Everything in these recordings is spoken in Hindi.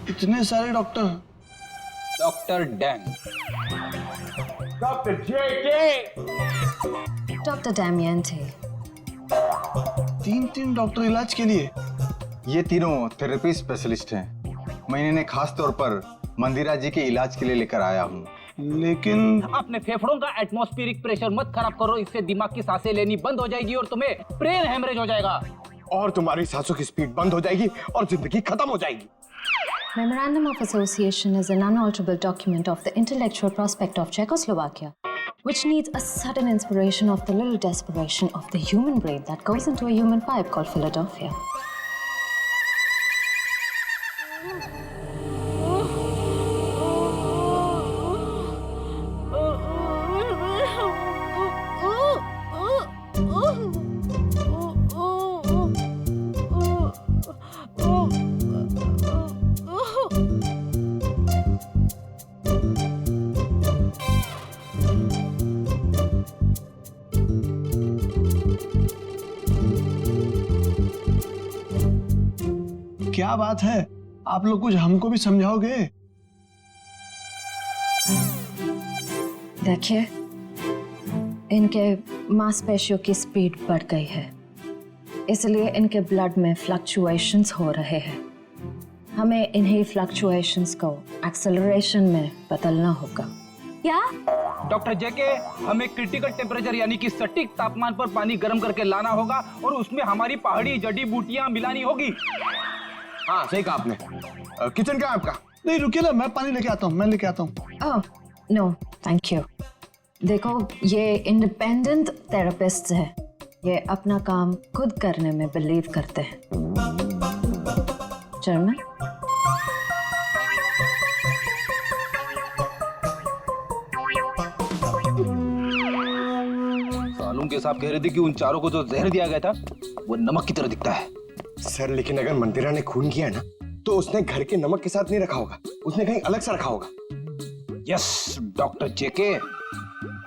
इतने सारे डॉक्टर। Doctor dang. डॉक्टर जेके। डॉक्टर डैमियन थे। 3 डॉक्टर इलाज के लिए। ये तीनों थेरेपी स्पेशलिस्ट हैं। मैं इन्हें खास तौर पर मंदिरा जी के इलाज के लिए लेकर आया हूँ। लेकिन अपने फेफड़ों का एटमॉस्फेरिक प्रेशर मत खराब करो, इससे दिमाग की सांसें लेनी बंद हो जाएगी और तुम्हें ब्रेन हेमरेज हो जाएगा। और तुम्हारी सांसों की स्पीड बंद हो जाएगी और जिंदगी खत्म हो जाएगी। Memorandum of Association is an unalterable document of the intellectual prospect of Czechoslovakia, which needs a sudden inspiration of the little desperation of the human brain that goes into a human pipe called Philadelphia. क्या बात है, आप लोग कुछ हमको भी समझाओगे? देखिए, इनके मांसपेशियों की स्पीड बढ़ गई है, इसलिए इनके ब्लड में फ्लक्चुएशंस हो रहे हैं। हमें इन्हीं फ्लक्चुएशंस को एक्सेलरेशन में बदलना होगा। क्या? डॉक्टर जेके, हमें क्रिटिकल टेम्परेचर यानी कि सटीक तापमान पर पानी गर्म करके लाना होगा और उसमें हमारी पहाड़ी जड़ी बूटियां मिलानी होगी। हाँ सही कहा आपने। किचन का आपका? नहीं रुकिए ना, मैं पानी लेके आता हूँ, मैं लेके आता हूँ। ओह, नो, थैंक यू। देखो, ये इंडिपेंडेंट थेरेपिस्ट है, ये अपना काम खुद करने में बिलीव करते हैं। जर्मन? सालून के साहब कह रहे थे कि उन चारों को जो जहर दिया गया था वो नमक की तरह दिखता है। सर लेकिन अगर मंदिरा ने खून किया ना तो उसने घर के नमक के साथ नहीं रखा होगा, उसने कहीं अलग से रखा होगा। यस डॉक्टर जेके।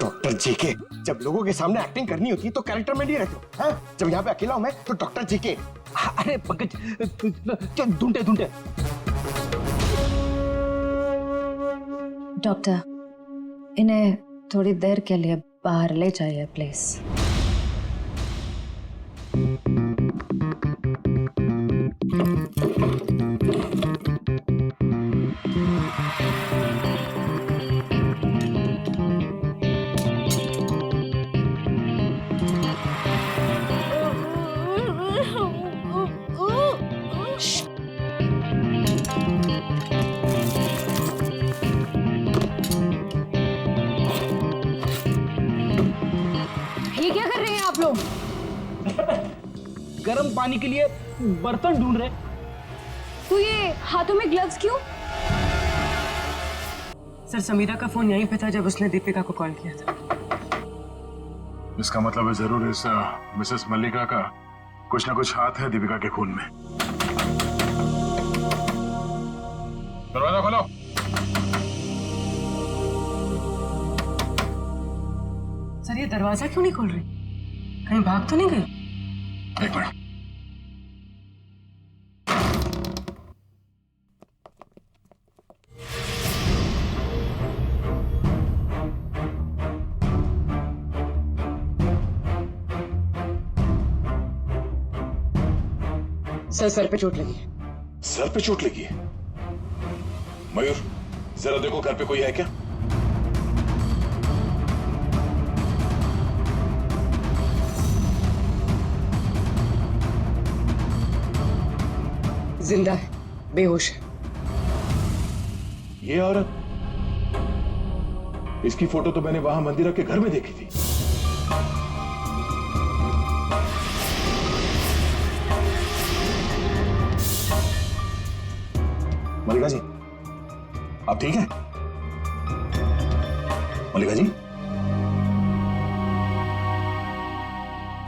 डॉक्टर जेके, जब लोगों के सामने एक्टिंग करनी होती है तो कैरेक्टर में नहीं रहते हो, हाँ? जब यहाँ पे अकेला हूं मैं तो डॉक्टर जेके। अरे पंकज, ढूंढे ढूंढे। डॉक्टर, इन्हें थोड़ी देर के लिए बाहर ले जाइए प्लीज। ये क्या कर रहे हैं आप लोग? गर्म पानी के लिए बर्तन ढूंढ रहे। तो ये हाथों में ग्लव्स क्यों? सर, समीरा का फोन यहीं पे था जब उसने दीपिका को कॉल किया था। इसका मतलब है जरूर इस मिसेस मल्लिका का कुछ ना कुछ हाथ है दीपिका के खून में। दरवाजा खोलो। सर, ये दरवाजा क्यों नहीं खोल रही? कहीं भाग तो नहीं गई? एक मिनट। सर पे चोट लगी। सर पे चोट लगी है? मयूर, जरा देखो घर पे कोई है क्या? जिंदा है, बेहोश है। ये औरत, इसकी फोटो तो मैंने वहां मंदिरा के घर में देखी थी। मल्लिका जी, आप ठीक हैं? Mallika ji,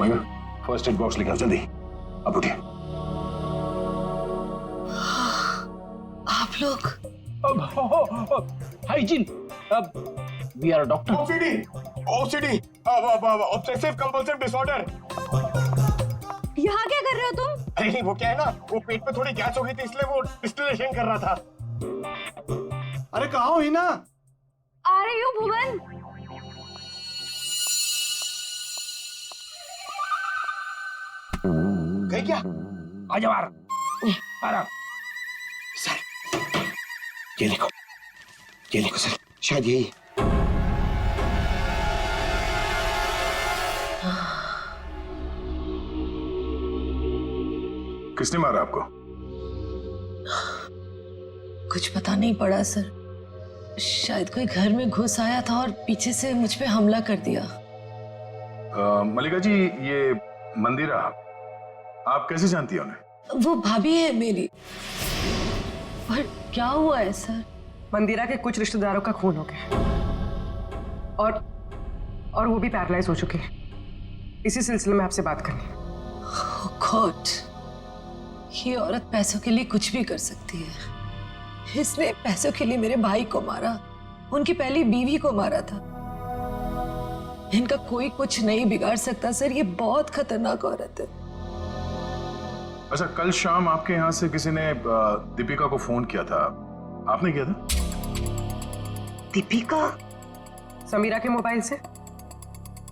Mayur, first aid box लेकर आओ जल्दी। अब उठिए। आप लोग? Hygiene, we are doctor. OCD, obsessive compulsive disorder. यहाँ क्या कर रहे हो तुम? अरे वो क्या है ना, वो पेट पे थोड़ी गैस हो गई थी इसलिए वो डिस्टिलेशन कर रहा था। अरे कहाँ हो हिना? आ रही हूँ भुवन। गए क्या? आ जाओ यार। आराम। सर ये देखो सर, शायद यही। किसने मारा आपको? कुछ पता नहीं पड़ा सर। शायद कोई घर में घुस आया था और पीछे से मुझ पे हमला कर दिया। मल्लिका जी, ये मंदिरा आप कैसे जानती हैं उन्हें? वो भाभी है मेरी। पर क्या हुआ है सर? मंदिरा के कुछ रिश्तेदारों का खून हो गया और वो भी पैरालाइज हो चुके हैं। इसी सिलसिले में आपसे बात करनी है। Oh God, ये औरत पैसों के लिए कुछ भी कर सकती है। इसने पैसों के लिए मेरे भाई को मारा, उनकी पहली बीवी को मारा था। इनका कोई कुछ नहीं बिगाड़ सकता सर। ये बहुत खतरनाक औरत है। अच्छा, कल शाम आपके यहाँ से किसी ने दीपिका को फोन किया था, आपने किया था? दीपिका? समीरा के मोबाइल से?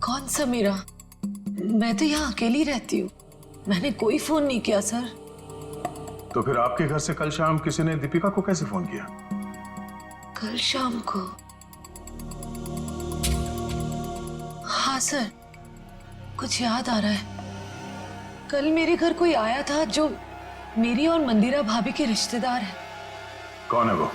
कौन समीरा? मैं तो यहाँ अकेली रहती हूँ। मैंने कोई फोन नहीं किया सर। तो फिर आपके घर से कल शाम किसी ने दीपिका को कैसे फोन किया? कल शाम को? हाँ सर, कुछ याद आ रहा है। कल मेरे घर कोई आया था जो मेरी और मंदिरा भाभी के रिश्तेदार है। कौन है वो?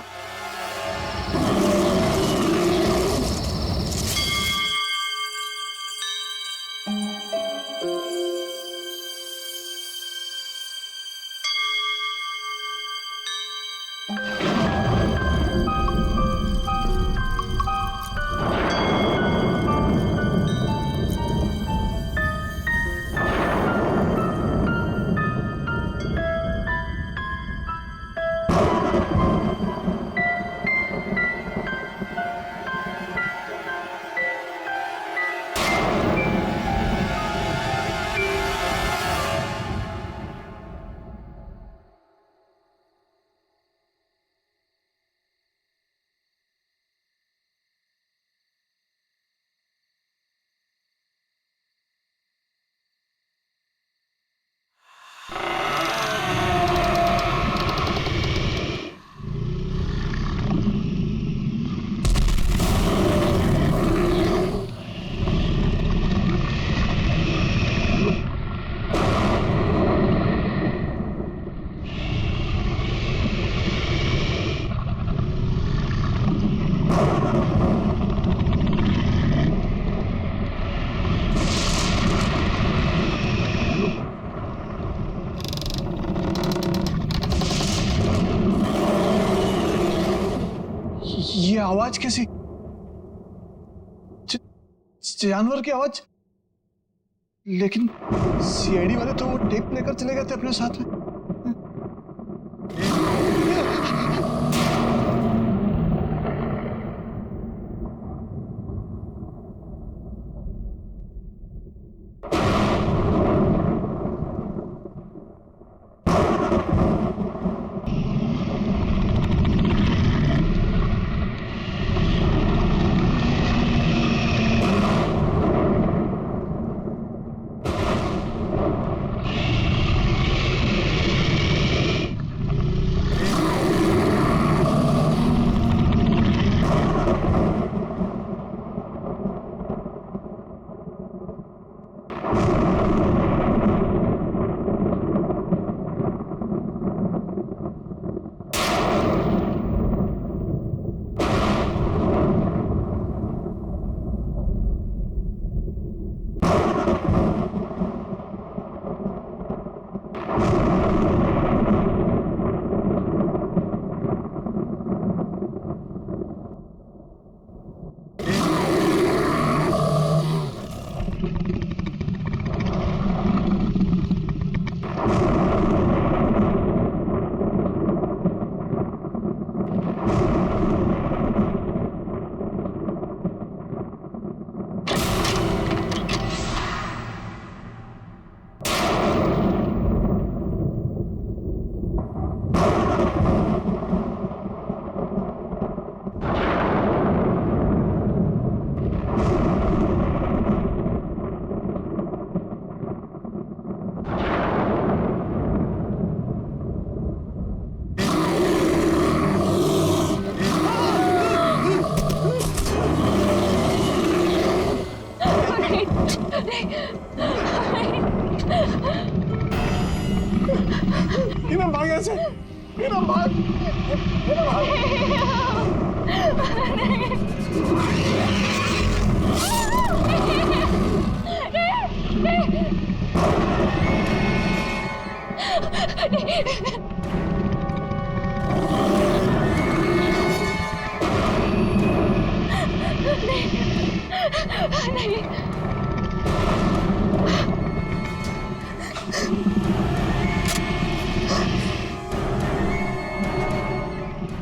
ये आवाज कैसी? जानवर की आवाज? लेकिन सीआईडी वाले तो वो टेप लेकर चले गए थे अपने साथ में।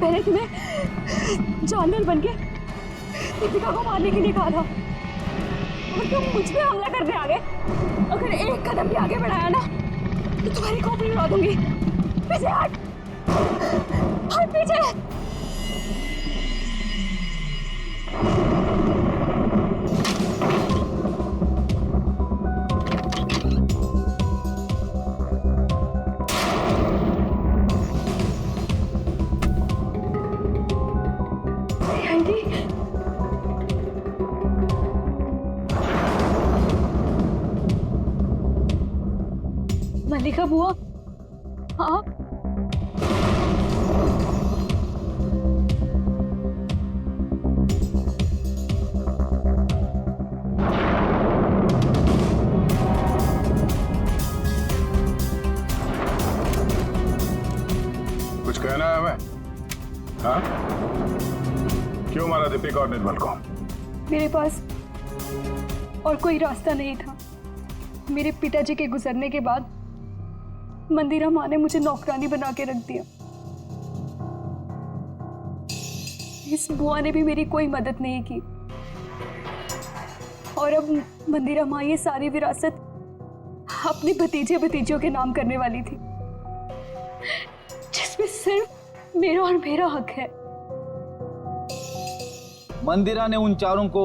मैंने तुम्हें जानवर बन के दीपिका को मारने के लिए कहा था और तुम मुझ पे हमला करने आ गए। अगर एक कदम भी आगे बढ़ाया ना तो तुम्हारी खोपड़ी उड़ा दूंगी। पीछे हट, हट पीछे। मल्लिका बुआ, हाँ कुछ कहना है हमें? हाँ? क्यों मारा दीपिका और निर्मल को? मेरे पास और कोई रास्ता नहीं था। मेरे पिताजी के गुजरने के बाद मंदिरा माँ ने मुझे नौकरानी बना के रख दिया। इस बुआ ने भी मेरी कोई मदद नहीं की और अब मंदिरा माँ ये सारी विरासत अपने भतीजे भतीजियों के नाम करने वाली थी, जिसमें सिर्फ मेरा और मेरा हक है। मंदिरा ने उन चारों को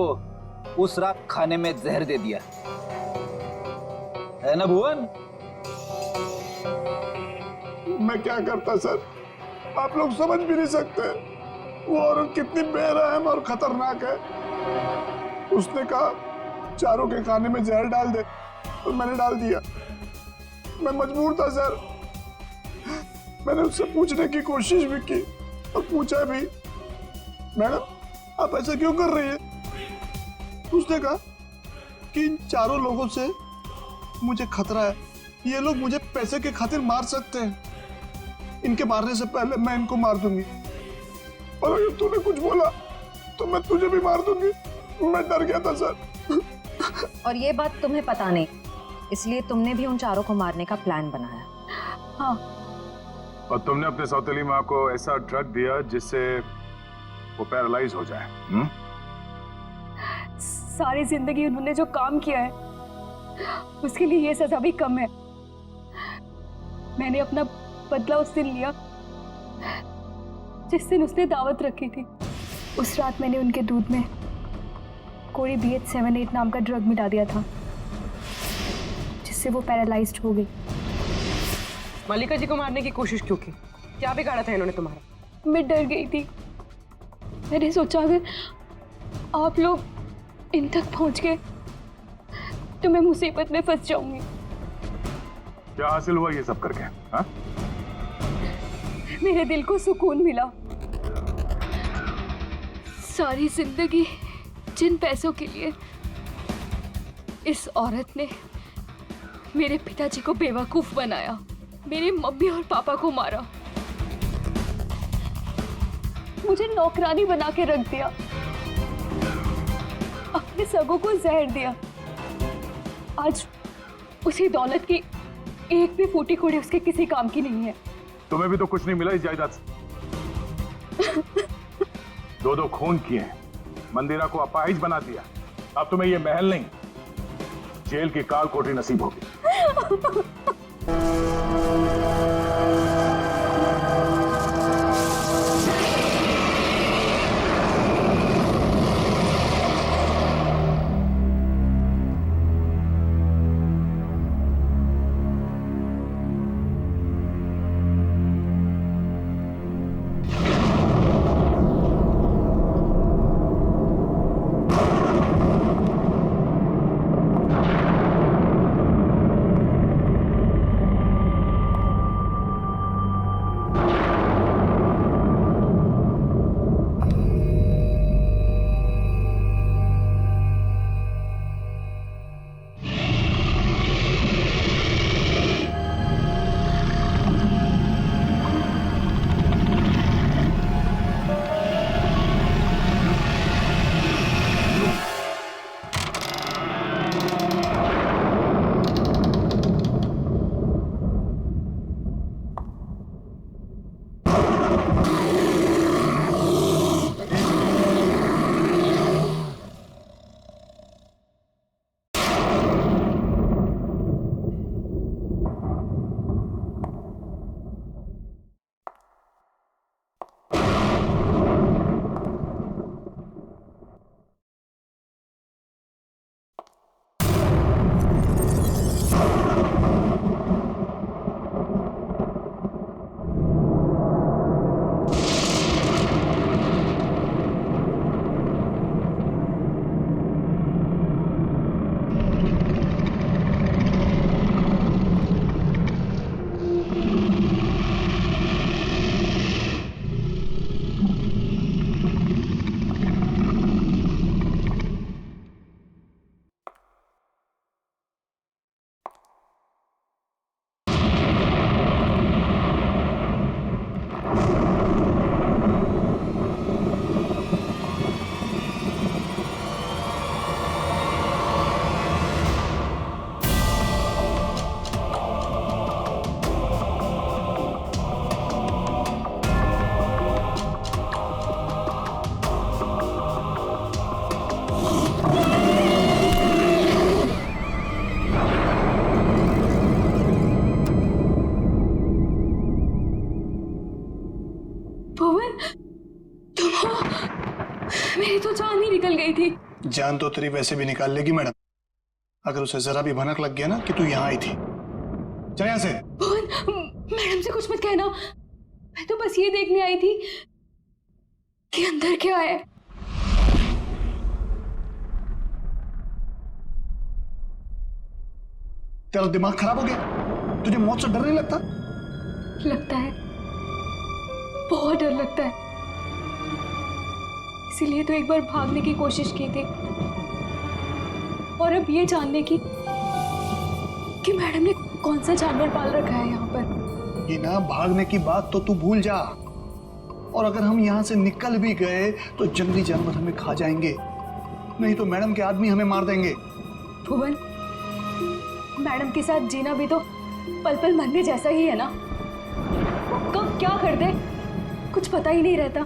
उस रात खाने में जहर दे दिया है ना भुवन? मैं क्या करता सर, आप लोग समझ भी नहीं सकते वो औरत कितनी बेरहम और खतरनाक है। उसने कहा चारों के खाने में जहर डाल दे और मैंने डाल दिया। मैं मजबूर था सर। मैंने उससे पूछने की कोशिश भी की और पूछा भी, मैडम आप ऐसा क्यों कर रही है? उसने कहा कि इन चारों लोगों से मुझे खतरा है, ये लोग मुझे पैसे के खातिर मार सकते हैं। इनके मारने से पहले मैं इनको मार दूंगी और अगर तूने कुछ बोला तो मैं तुझे भी मार दूंगी। मैं डर गया था सर। और ये बात तुम्हें पता नहीं, इसलिए तुमने भी उन चारों को मारने का प्लान बनाया। हाँ, और तुमने अपने सौतेली माँ को ऐसा ड्रग दिया जिससे वो पैरालाइज हो जाए। सारी जिंदगी उन्होंने जो काम किया है उसके लिए ये सजा भी कम है। मैंने अपना बदला उस दिन लिया जिस दिन उसने दावत रखी थी। उस रात मैंने उनके दूध में कोई BH78 नाम का ड्रग मिला दिया था जिससे वो पैरालाइज्ड हो गई। मल्लिका जी को मारने की कोशिश क्यों की? क्या बिगाड़ा था इन्होंने तुम्हारा? मैं डर गई थी। मैंने सोचा अगर आप लोग इन तक पहुंच गए तो मैं मुसीबत में फंस जाऊंगी। क्या हासिल हुआ ये सब करके? हाँ? मेरे दिल को सुकून मिला। सारी जिंदगी जिन पैसों के लिए इस औरत ने मेरे पिताजी को बेवकूफ बनाया, मेरे मम्मी और पापा को मारा, मुझे नौकरानी बना के रख दिया, अपने सगों को जहर दिया। आज उसी दौलत की एक भी फूटी कोड़ी उसके किसी काम की नहीं है। तुम्हें भी तो कुछ नहीं मिला इस जायदाद से। दो खून किए, मंदिरा को अपाहिज बना दिया। अब तुम्हें ये महल नहीं, जेल की काल कोठरी नसीब होगी। भुवन, तुम हो? मेरी तो जान ही निकल गई थी। जान तो तेरी वैसे भी निकाल लेगी मैडम, अगर उसे जरा भी भनक लग गया ना कि तू यहाँ आई थी। चल यहाँ से। भुवन, मैडम से कुछ मत कहना, मैं तो बस ये देखने आई थी कि अंदर क्या है। तेरा दिमाग खराब हो गया? तुझे मौत से डर नहीं लगता? लगता है, बहुत डर लगता है। इसीलिए तो एक बार भागने की कोशिश की थी, और अब ये जानने की कि मैडम ने कौन सा जानवर पाल रखा है यहाँ पर। ये ना, भागने की बात तो तू भूल जा, और अगर हम यहाँ से निकल भी गए तो जंगली जानवर हमें खा जाएंगे, नहीं तो मैडम के आदमी हमें मार देंगे। भुवन, मैडम के साथ जीना भी तो पल पल मरने जैसा ही है ना। वो कब क्या कर दे कुछ पता ही नहीं रहता।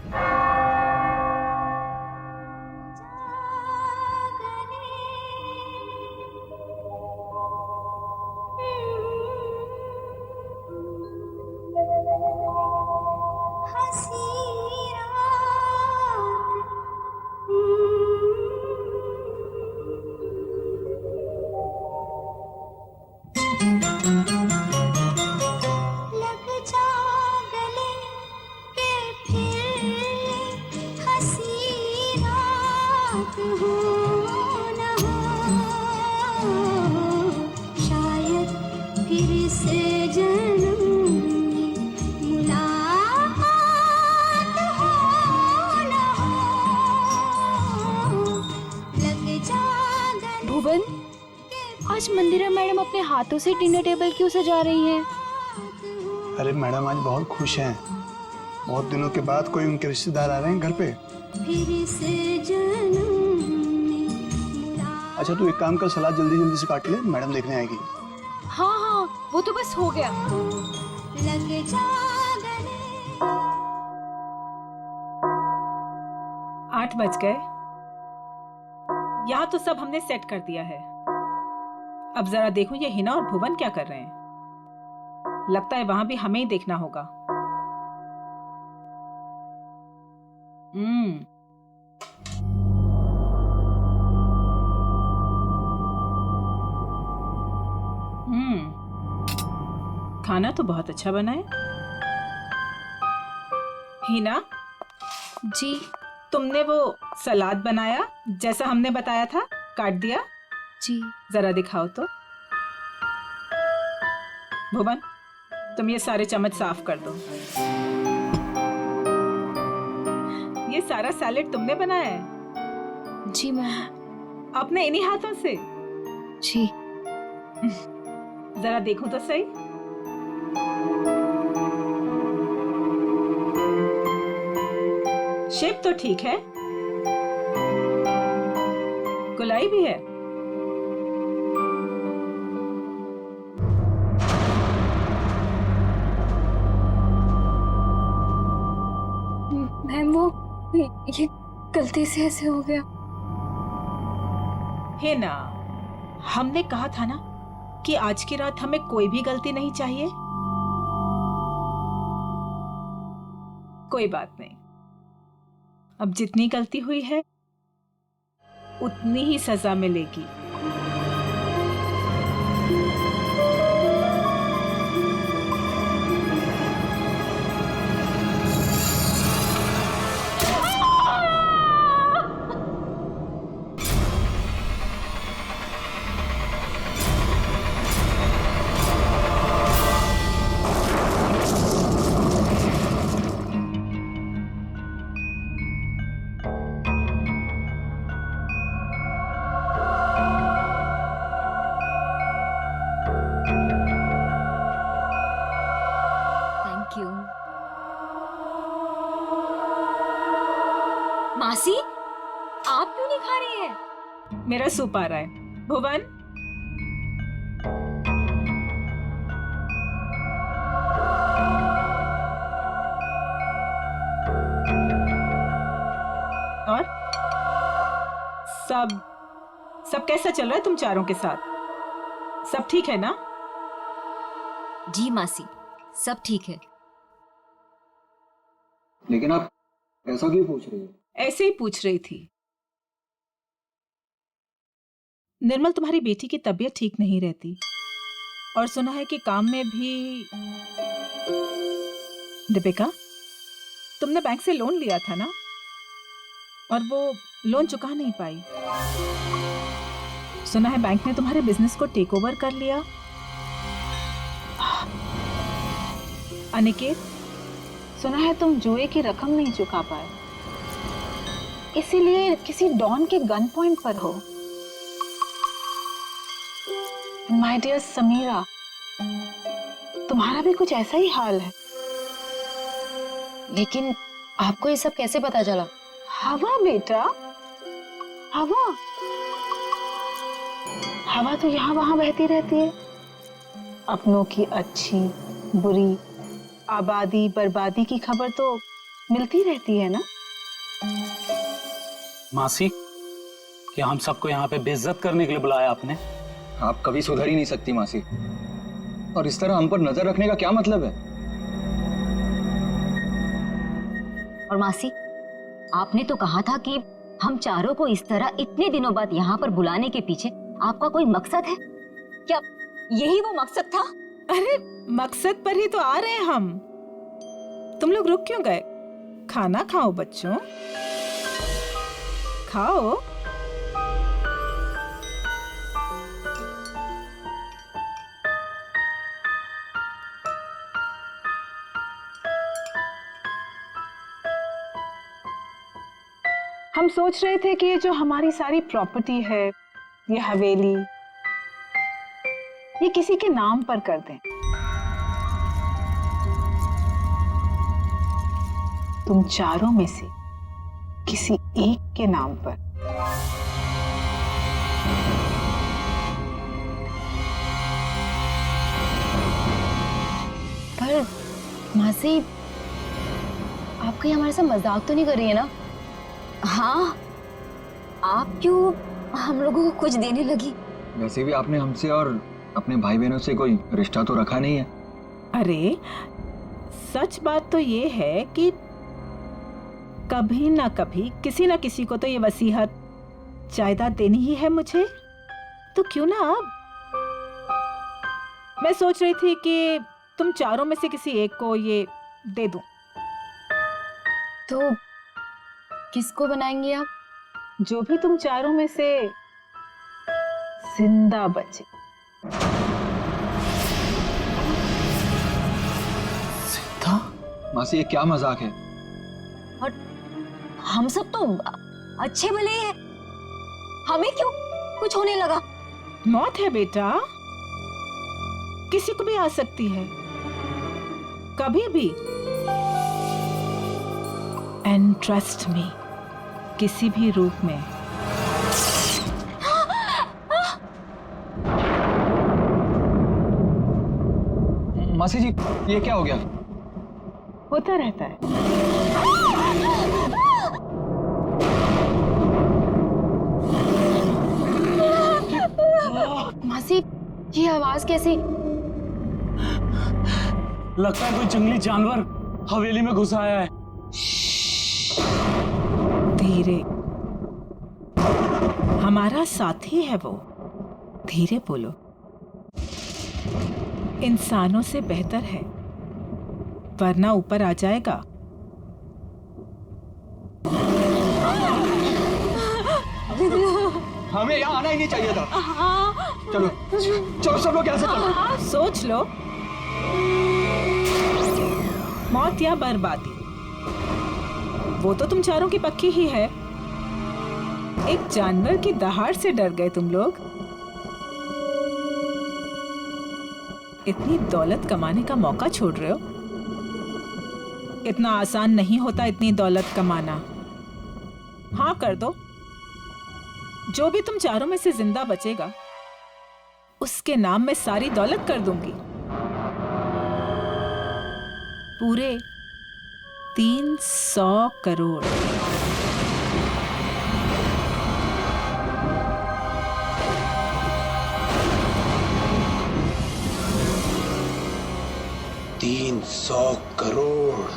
भुवन, आज मंदिरा मैडम अपने हाथों से डिनर टेबल क्यों सजा रही हैं? अरे मैडम आज बहुत खुश हैं, बहुत दिनों के बाद कोई उनके रिश्तेदार आ रहे हैं घर पे। अच्छा तू एक काम कर, सलाद जल्दी जल्दी से काट ले, मैडम देखने आएगी। हाँ हाँ, वो तो बस हो गया। 8 बज गए। यहाँ तो सब हमने सेट कर दिया है। अब जरा देखो ये हिना और भुवन क्या कर रहे हैं। लगता है वहां भी हमें ही देखना होगा। खाना तो बहुत अच्छा बना है। हिना जी, तुमने वो सलाद बनाया जैसा हमने बताया था, काट दिया? जी। जरा दिखाओ तो। भुवन, तुम ये सारे चम्मच साफ कर दो। ये सारा सैलेड तुमने बनाया है? जी मैम। अपने इन्हीं हाथों से? जी। जरा देखूं तो सही। शेप तो ठीक है, गुलाई भी है। मैम, वो ये गलती से ऐसे हो गया। है ना, हमने कहा था ना कि आज की रात हमें कोई भी गलती नहीं चाहिए। कोई बात नहीं, अब जितनी गलती हुई है उतनी ही सजा मिलेगी। मासी, आप क्यों नहीं खा रही हैं? मेरा सूप आ रहा है। भुवन, और सब कैसा चल रहा है तुम चारों के साथ? सब ठीक है ना? जी मासी, सब ठीक है। लेकिन आप ऐसा क्यों पूछ रही हो? ऐसे ही पूछ रही थी। निर्मल, तुम्हारी बेटी की तबीयत ठीक नहीं रहती और सुना है कि काम में भी। दीपिका, तुमने बैंक से लोन लिया था ना, और वो लोन चुका नहीं पाई। सुना है बैंक ने तुम्हारे बिजनेस को टेक ओवर कर लिया। अनिकेत, सुना है तुम जुए की रकम नहीं चुका पाए, इसीलिए किसी डॉन के गन पॉइंट पर हो। माय डियर समीरा, तुम्हारा भी कुछ ऐसा ही हाल है। लेकिन आपको ये सब कैसे पता चला? हवा बेटा, हवा हवा तो यहाँ वहां बहती रहती है। अपनों की अच्छी बुरी, आबादी बर्बादी की खबर तो मिलती रहती है ना। मासी, क्या हम सबको यहाँ पे बेइज्जत करने के लिए बुलाया आपने? आप कभी सुधर ही नहीं सकती मासी, और इस तरह हम पर नजर रखने का क्या मतलब है? और मासी, आपने तो कहा था कि हम चारों को इस तरह इतने दिनों बाद यहाँ पर बुलाने के पीछे आपका कोई मकसद है क्या? यही वो मकसद था? अरे मकसद पर ही तो आ रहे हैं हम। तुम लोग रुक क्यों गए? खाना खाओ बच्चों, खाओ। हम सोच रहे थे कि ये जो हमारी सारी प्रॉपर्टी है, ये हवेली, ये किसी के नाम पर कर दें। तुम चारों में से किसी एक के नाम पर। पर मासी, आप कहीं हमारे साथ मजाक तो नहीं कर रही है ना? हाँ, आप क्यों हम लोगों को कुछ देने लगी? वैसे भी आपने हमसे और अपने भाई बहनों से कोई रिश्ता तो रखा नहीं है। अरे सच बात तो ये है कि कभी ना कभी किसी ना किसी को तो ये वसीयत जायदाद देनी ही है मुझे, तो क्यों ना अब। मैं सोच रही थी कि तुम चारों में से किसी एक को ये दे दूं। तो किसको बनाएंगे आप? जो भी तुम चारों में से जिंदा बचे। जिंदा? मासी, ये क्या मजाक है? और हम सब तो अच्छे भले हैं, हमें क्यों कुछ होने लगा? मौत है बेटा, किसी को भी आ सकती है, कभी भी। एंड ट्रस्ट मी, किसी भी रूप में। मासी जी, ये क्या हो गया? होता रहता है। मासी, ये आवाज कैसी? लगता है कोई जंगली जानवर हवेली में घुस आया है। धीरे, हमारा साथी है वो। धीरे बोलो, इंसानों से बेहतर है, वरना ऊपर आ जाएगा। हमें यहाँ आना ही नहीं चाहिए था। चलो चलो, सब लोग यहाँ से चलो। सोच लो, मौत या बर्बादी, वो तो तुम चारों की पक्की ही है। एक जानवर की दहाड़ से डर गए तुम लोग। इतनी दौलत कमाने का मौका छोड़ रहे हो। इतना आसान नहीं होता इतनी दौलत कमाना। हाँ कर दो, जो भी तुम चारों में से जिंदा बचेगा उसके नाम में सारी दौलत कर दूंगी। पूरे 300 करोड़। $300 करोड़।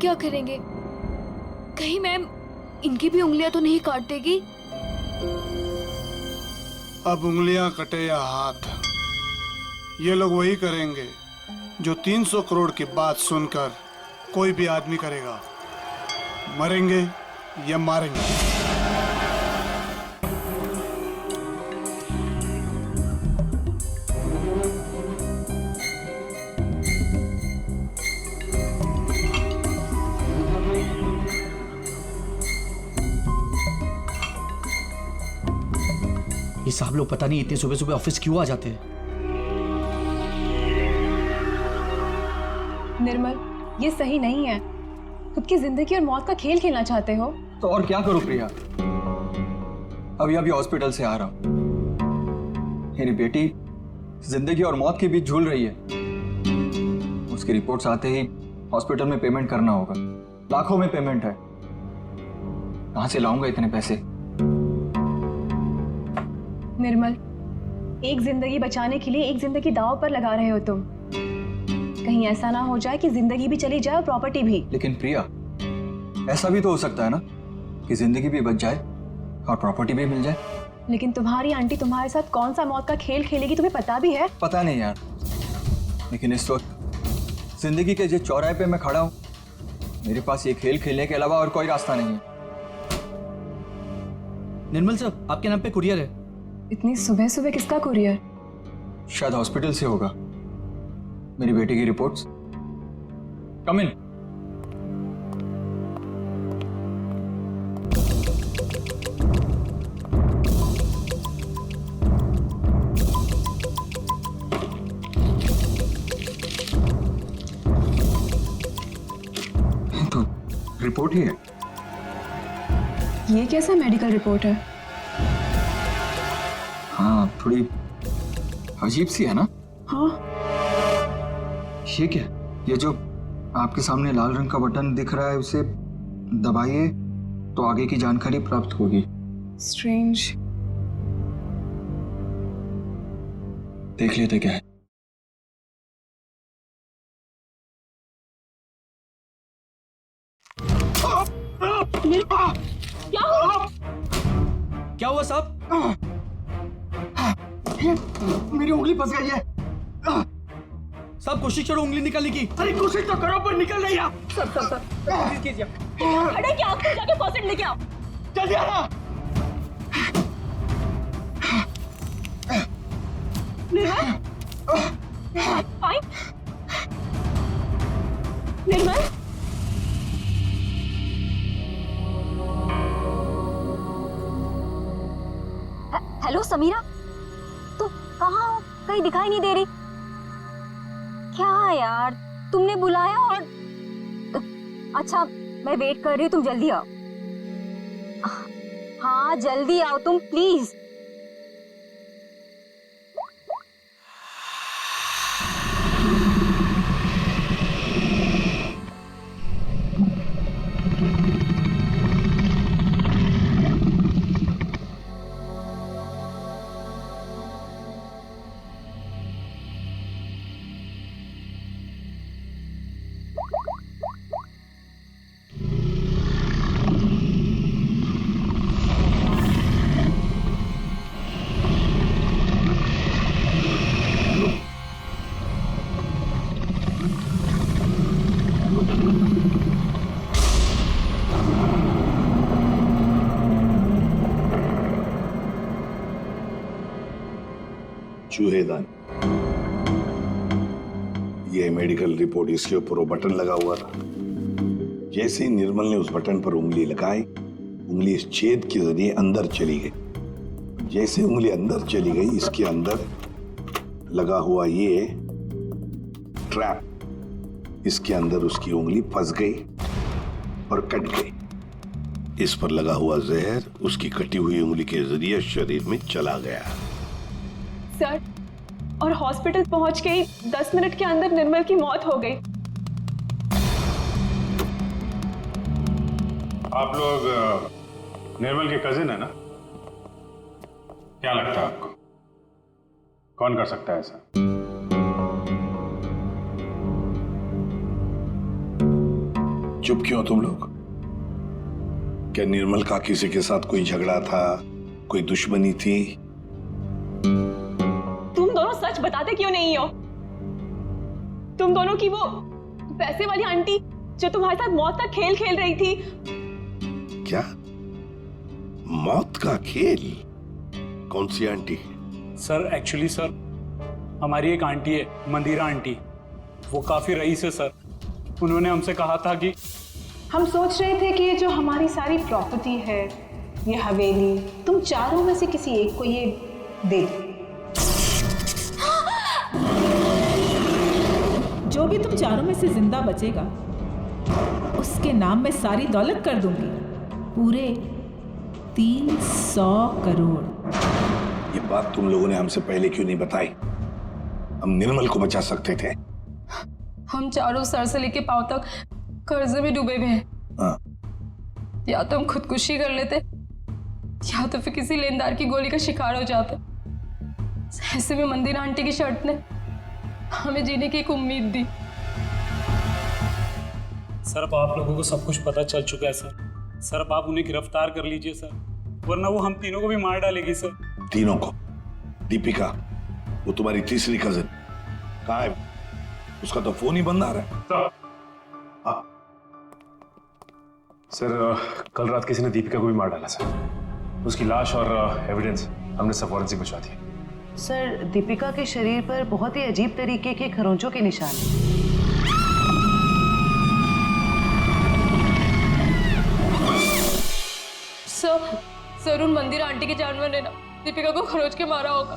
क्या करेंगे? कहीं मैम इनकी भी उंगलियां तो नहीं काट देगी? अब उंगलियां कटे या हाथ, ये लोग वही करेंगे जो 300 करोड़ की बात सुनकर कोई भी आदमी करेगा, मरेंगे या मारेंगे। ये साहब लोग पता नहीं इतने सुबह सुबह ऑफिस क्यों आ जाते हैं। निर्मल, ये सही नहीं है। खुद की जिंदगी और मौत का खेल खेलना चाहते हो? तो और क्या करूं प्रिया, अभी हॉस्पिटल से आ रहा हूं। मेरी बेटी जिंदगी और मौत के बीच झूल रही है। उसकी रिपोर्ट्स आते ही हॉस्पिटल में पेमेंट करना होगा, लाखों में पेमेंट है। कहां से लाऊंगा इतने पैसे? निर्मल, एक जिंदगी बचाने के लिए एक जिंदगी दांव पर लगा रहे हो तुम। कहीं ऐसा ना हो जाए कि जिंदगी भी चली जाए और प्रॉपर्टी भी। लेकिन प्रिया, ऐसा भी तो हो सकता है ना कि जिंदगी भी बच जाए और प्रॉपर्टी भी मिल जाए। लेकिन तुम्हारी आंटी तुम्हारे साथ कौन सा मौत का खेल खेलेगी तुम्हें पता भी है? पता नहीं यार, लेकिन इस वक्त जिंदगी के जिस चौराहे पे मैं खड़ा हूं, मेरे पास ये खेल खेलने के अलावा और कोई रास्ता नहीं है। निर्मल सर, आपके नाम पे कुरियर है। इतनी सुबह सुबह किसका कुरियर? शायद हॉस्पिटल से होगा। मेरी बेटी की रिपोर्ट्स। कम इन। तो रिपोर्ट ही है। ये कैसा मेडिकल रिपोर्ट है? हाँ, थोड़ी अजीब सी है ना? हाँ। ये क्या? ये जो आपके सामने लाल रंग का बटन दिख रहा है, उसे दबाइए तो आगे की जानकारी प्राप्त होगी। स्ट्रेंज। देख लेते क्या है। क्या हुआ साहब? मेरी उंगली फंस गई है। साहब कोशिश करो उंगली निकालने की। अरे कोशिश तो करो पर निकल नहीं रहा। सर कोशिश कीजिए। खड़े क्या, आप जाके फॉसेट लेके आओ। जल्दी आना। निर्मल, फाइन। निर्मल, हेलो समीरा, तुम कहाँ हो? कहीं दिखाई नहीं दे रही। क्या यार, तुमने बुलाया और अच्छा मैं वेट कर रही हूँ, तुम जल्दी आओ। हाँ जल्दी आओ तुम प्लीज। चूहेदान, ये मेडिकल रिपोर्ट, इसके ऊपर वो बटन लगा हुआ था। जैसे ही निर्मल ने उस बटन पर उंगली लगाई, उंगली इस छेद के जरिए अंदर चली गई। जैसे उंगली अंदर चली गई, इसके अंदर लगा हुआ ये ट्रैप, इसके अंदर उसकी उंगली फंस गई और कट गई। इस पर लगा हुआ जहर उसकी कटी हुई उंगली के जरिए शरीर में चला गया। सर, और हॉस्पिटल पहुंच के ही 10 मिनट के अंदर निर्मल की मौत हो गई। आप लोग निर्मल के कजिन है ना? क्या लगता है आपको कौन कर सकता है ऐसा? चुप क्यों तुम लोग? क्या निर्मल का किसी के साथ कोई झगड़ा था, कोई दुश्मनी थी? तुम दोनों सच बताते क्यों नहीं हो? तुम दोनों की वो पैसे वाली आंटी जो तुम्हारे साथ मौत का खेल खेल रही थी। क्या मौत का खेल? कौन सी आंटी? सर एक्चुअली सर हमारी एक आंटी है, मंदिरा आंटी, वो काफी रईस है सर। उन्होंने हमसे कहा था कि हम सोच रहे थे कि ये जो हमारी सारी प्रॉपर्टी है, ये हवेली, तुम चारों में से किसी एक को ये दे दो। जो भी तुम चारों में से जिंदा बचेगा उसके नाम में सारी दौलत कर दूंगी, पूरे 300 करोड़। ये बात तुम लोगों ने हमसे पहले क्यों नहीं बताई? हम निर्मल को बचा सकते थे। हम चारों सर से लेके पांव तक कर्जे में डूबे हुए हैं। हाँ। या तो हम खुदकुशी कर लेते या तो फिर किसी लेनदार की गोली का शिकार हो जाते। ऐसे में मंदिर आंटी की शर्त ने हमें जीने की एक उम्मीद दी। सर अब आप लोगों को सब कुछ पता चल चुका है सर। सर अब आप उन्हें गिरफ्तार कर लीजिए सर, वरना वो हम तीनों को भी मार डालेगी सर। तीनों को? दीपिका, वो तुम्हारी तीसरी कजिन कहाँ है? उसका तो फोन ही बंद आ रहा है। सर कल रात किसी ने दीपिका को भी मार डाला सर। उसकी लाश और एविडेंस हमने सब फॉरेंसिक भिजवा दिए। सर दीपिका के शरीर पर बहुत ही अजीब तरीके के खरोंचों के निशान हैं। सर उन मंदिर आंटी के जानवर ने ना दीपिका को खरोच के मारा होगा।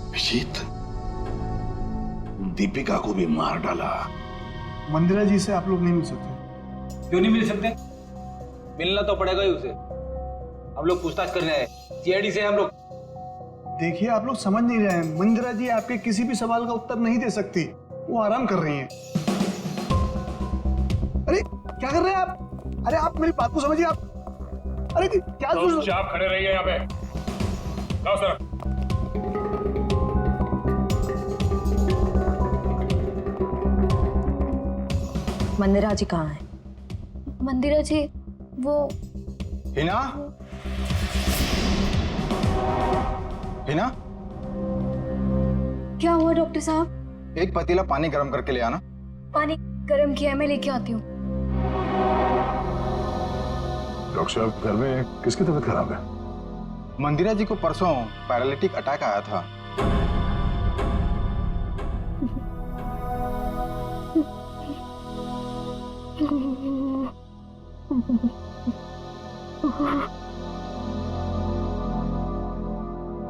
अभिजीत, दीपिका को भी मार डाला? मंदिरा जी से आप लोग नहीं मिल सकते। क्यों नहीं मिल सकते? मिलना तो पड़ेगा ही उसे। हम लोग पूछताछ करने आए, सीआईडी से हम लोग। देखिए, आप लोग समझ नहीं रहे हैं। मंदिरा जी आपके किसी भी सवाल का उत्तर नहीं दे सकती, वो आराम कर रही हैं। अरे क्या कर रहे हैं आप? अरे आप मेरी बात को समझिए। आप अरे क्या आप खड़े रहिए यहाँ पे। लाओ सर। मंदिरा जी कहाँ है? मंदिरा जी वो हिना? हिना? क्या हुआ डॉक्टर साहब? एक पतीला पानी गर्म करके ले आना। पानी गर्म किया है, मैं लेके आती हूँ। डॉक्टर साहब, घर में किसकी तबीयत खराब है? मंदिरा जी को परसों पैरालिटिक अटैक आया था।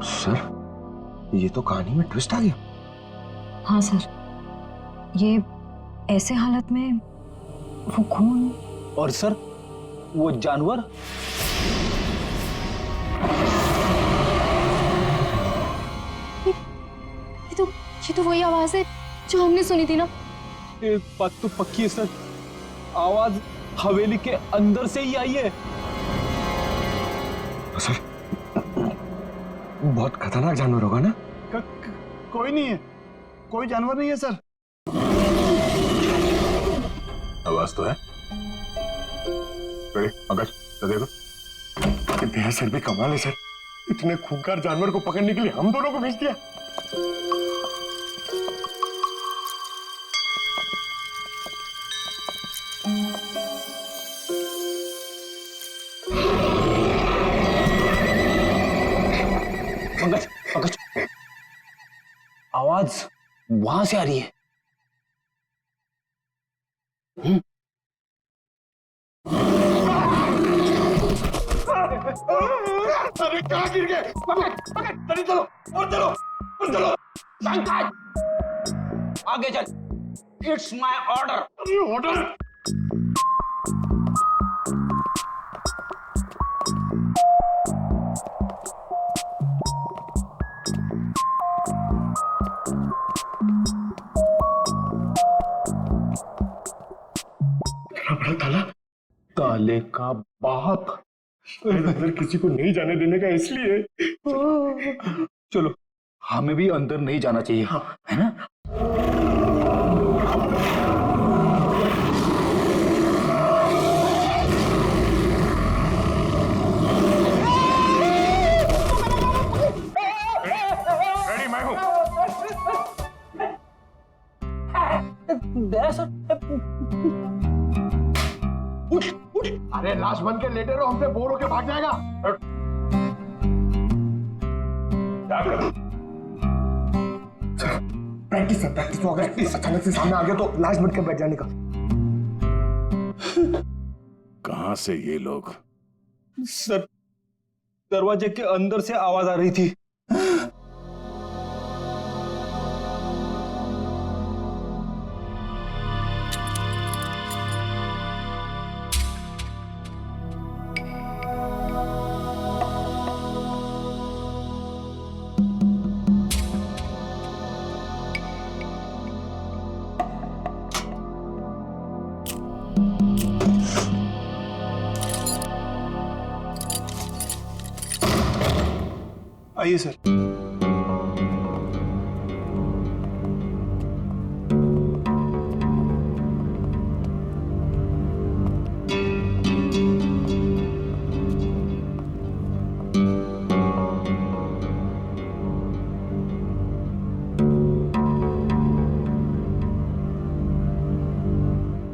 सर, ये तो कहानी में ट्विस्ट आ गया। हाँ सर, ये ऐसे हालत में वो खून। और सर वो जानवर? ये तो वही आवाज है जो हमने सुनी थी ना। एक बात तो पक्की है सर, आवाज हवेली के अंदर से ही आई है। सर बहुत खतरनाक जानवर होगा ना? कोई नहीं है, कोई जानवर नहीं है सर। आवाज तो है। पंकज तो देखो, तेरा सर भी कमाल है सर। इतने खूंखार जानवर को पकड़ने के लिए हम दोनों को भेज दिया। पंकज, पंकज, आवाज वहां से आ रही है। अरे कहाँ गिर गए? पकड़, पकड़, जल्दी चलो, और चलो, और चलो। पंकज, आगे चल। It's my order. ऑर्डर? बड़ा ताला? ताले का बाप अंदर किसी को नहीं जाने देने का, इसलिए। चलो, हमें भी अंदर नहीं जाना चाहिए, है ना? दया सर। उठ उठ, अरे लाश बन के लेटे रहो, हमसे बोर होके भाग जाएगा। क्या कर? प्रैक्टिस है, प्रैक्टिस। अगर अचानक से सामने आ गया तो लाश बन के बैठ जाने का। कहां से ये लोग? सर, दरवाजे के अंदर से आवाज आ रही थी। आइए सर।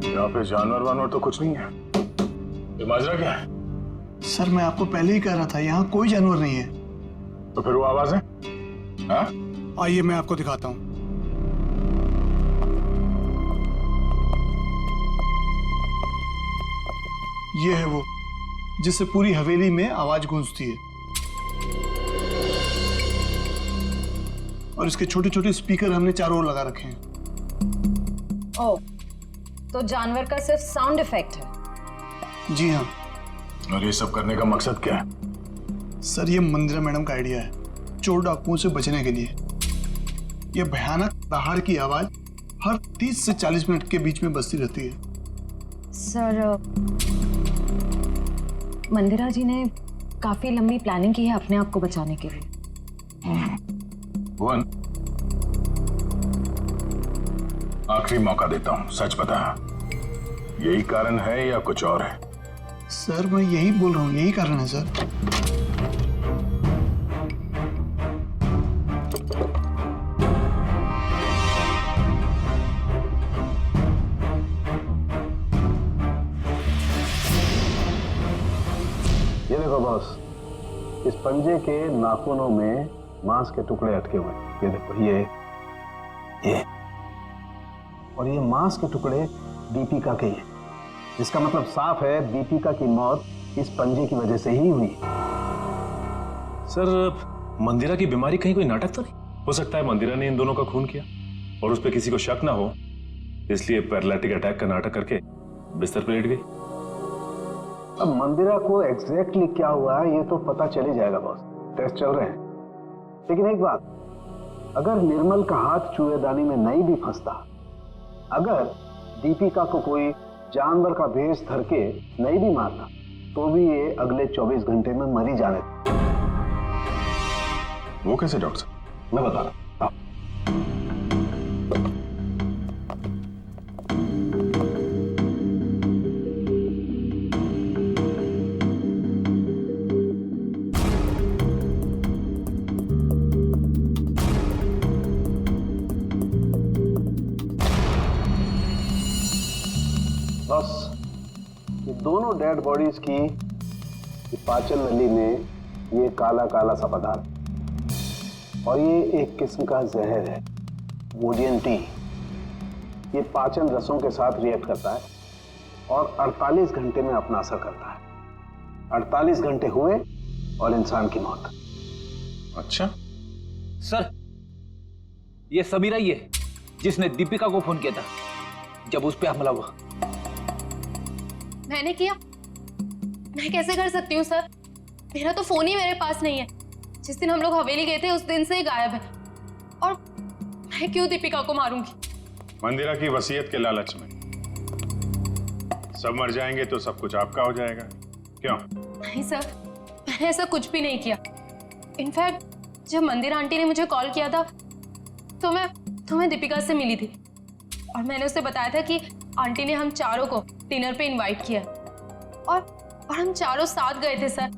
यहाँ पे जानवर वानवर तो कुछ नहीं है। ये माजरा क्या है? सर मैं आपको पहले ही कह रहा था, यहाँ कोई जानवर नहीं है। तो फिर वो आवाज है? हाँ? आइए मैं आपको दिखाता हूँ। ये है वो जिससे पूरी हवेली में आवाज गूंजती है, और इसके छोटे छोटे स्पीकर हमने चारों ओर लगा रखे हैं। ओह, तो जानवर का सिर्फ साउंड इफेक्ट है? जी हाँ। और ये सब करने का मकसद क्या है? सर ये मंदिरा मैडम का आइडिया है, चोर डाकुओं से बचने के लिए। यह भयानक दहाड़ की आवाज हर 30 से 40 मिनट के बीच में बजती रहती है। सर, मंदिरा जी ने काफी लंबी प्लानिंग की है अपने आप को बचाने के लिए। भुवन, आखिरी मौका देता हूं, सच बता, यही कारण है या कुछ और है? सर मैं यही बोल रहा हूँ, यही कारण है सर। ये देखो बॉस, इस पंजे के नाखूनों में मांस के टुकड़े अटके हुए। ये देखो, ये और ये मांस के टुकड़े दीपिका के हैं। इसका मतलब साफ है दीपिका की मौत इस पंजे की वजह से ही हुई। सर, मंदिरा की बीमारी कहीं कोई नाटक तो नहीं? हो सकता है मंदिरा ने इन दोनों का खून किया और उस पर किसी को शक ना हो, इसलिए पैरालिटिक अटैक का नाटक करके बिस्तर पर लेट गई। अब मंदिरा को एग्जैक्टली क्या हुआ है ये तो पता चल ही जाएगा बॉस, टेस्ट चल रहे हैं। लेकिन एक बात, अगर निर्मल का हाथ चूहेदानी में नहीं भी फंसता, अगर दीपिका को कोई जानवर का भेष धर के नहीं भी मारता, तो भी ये अगले 24 घंटे में मर ही जाने। वो कैसे डॉक्टर? मैं बता रहा हूं। बस ये दोनों डेड बॉडीज की पाचन नली में ये काला काला सा पदार्थ, और ये एक किस्म का जहर है, वोडियन टी। ये पाचन रसों के साथ रिएक्ट करता है और 48 घंटे में अपना असर करता है। 48 घंटे हुए और इंसान की मौत। अच्छा सर, ये समीरा ही है जिसने दीपिका को फोन किया था जब उस पर हमला हुआ। मैंने किया? मैं कैसे कर सकती हूँ सर, मेरा तो फोन ही मेरे पास नहीं है। जिस दिन हम लोग हवेली गए थे उस दिन से ही गायब है, और मैं क्यों दीपिका को मारूंगी? मंदिरा की वसीयत के लालच में सब मर जाएंगे तो सब कुछ आपका हो जाएगा, क्यों? नहीं सर, मैंने ऐसा कुछ भी नहीं किया। इनफैक्ट जब मंदिरा आंटी ने मुझे कॉल किया था तो मैं दीपिका से मिली थी, और मैंने उसे बताया था कि आंटी ने हम चारों को डिनर पे इनवाइट किया, और हम चारों साथ गए थे सर।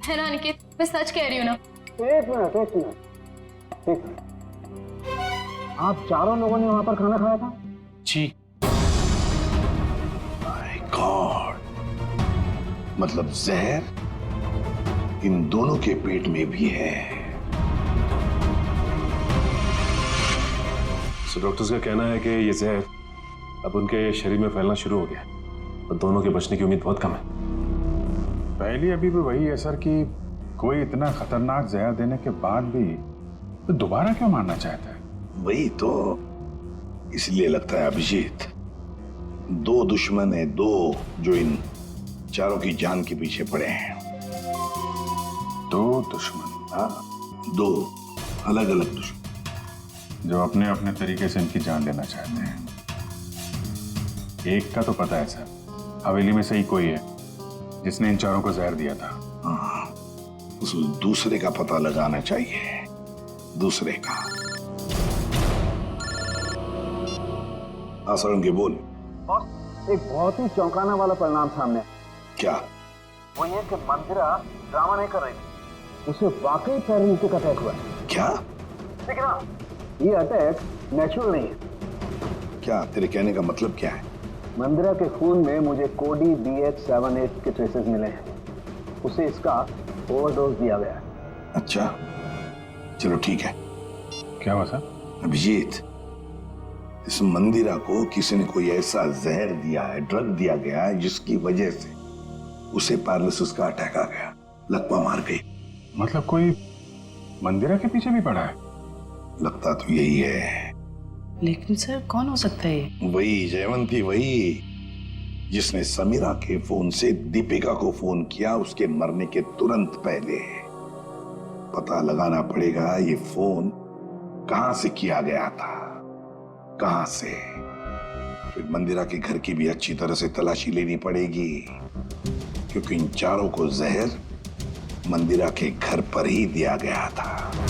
है ना अनिकेत, मैं सच कह रही हूँ ना? एक मिनट, आप चारों लोगों ने वहां पर खाना खाया था? जी, मतलब जहर इन दोनों के पेट में भी है। सो डॉक्टर्स का कहना है कि ये जहर अब उनके शरीर में फैलना शुरू हो गया और दोनों के बचने की उम्मीद बहुत कम है। पहली अभी भी वही है सर कि कोई इतना खतरनाक जहर देने के बाद भी तो दोबारा क्यों मारना चाहता है? वही तो इसलिए लगता है अभिजीत, दो दुश्मन है, दो जो इन चारों की जान के पीछे पड़े हैं। दो दुश्मन? हाँ, दो अलग अलग दुश्मन जो अपने अपने तरीके से इनकी जान लेना चाहते हैं। एक का तो पता है सर, हवेली में से ही कोई है जिसने इन चारों को जहर दिया था। हाँ, उस दूसरे का पता लगाना चाहिए, दूसरे का। के बोल। एक बहुत ही चौंकाने वाला परिणाम सामने आया। क्या? वो ये कि मंदिरा ड्रामा नहीं कर रही थी, उसे वाकई पैरालिटिक अटैक हुआ है। क्या? लेकिन हाँ, ये अटैक नेचुरल नहीं है। क्या तेरे कहने का मतलब क्या है? मंदिरा के खून में मुझे कोडी BH78 के ट्रेसेस मिले हैं। उसे इसका ओवरडोज दिया गया है। अच्छा, चलो ठीक है। क्या हुआ सर? अभिजीत, इस मंदिरा को किसी ने कोई ऐसा जहर दिया है, ड्रग दिया गया है जिसकी वजह से उसे पैरालिसिस का अटैक आ गया, लकवा मार गई। मतलब कोई मंदिरा के पीछे भी पड़ा है? लगता तो यही है। लेकिन सर कौन हो सकता है? वही जयवंती, वही जिसने समीरा के फोन से दीपिका को फोन किया उसके मरने के तुरंत पहले। पता लगाना पड़ेगा ये फोन कहां से किया गया था, कहां से। फिर मंदिरा के घर की भी अच्छी तरह से तलाशी लेनी पड़ेगी, क्योंकि इन चारों को जहर मंदिरा के घर पर ही दिया गया था।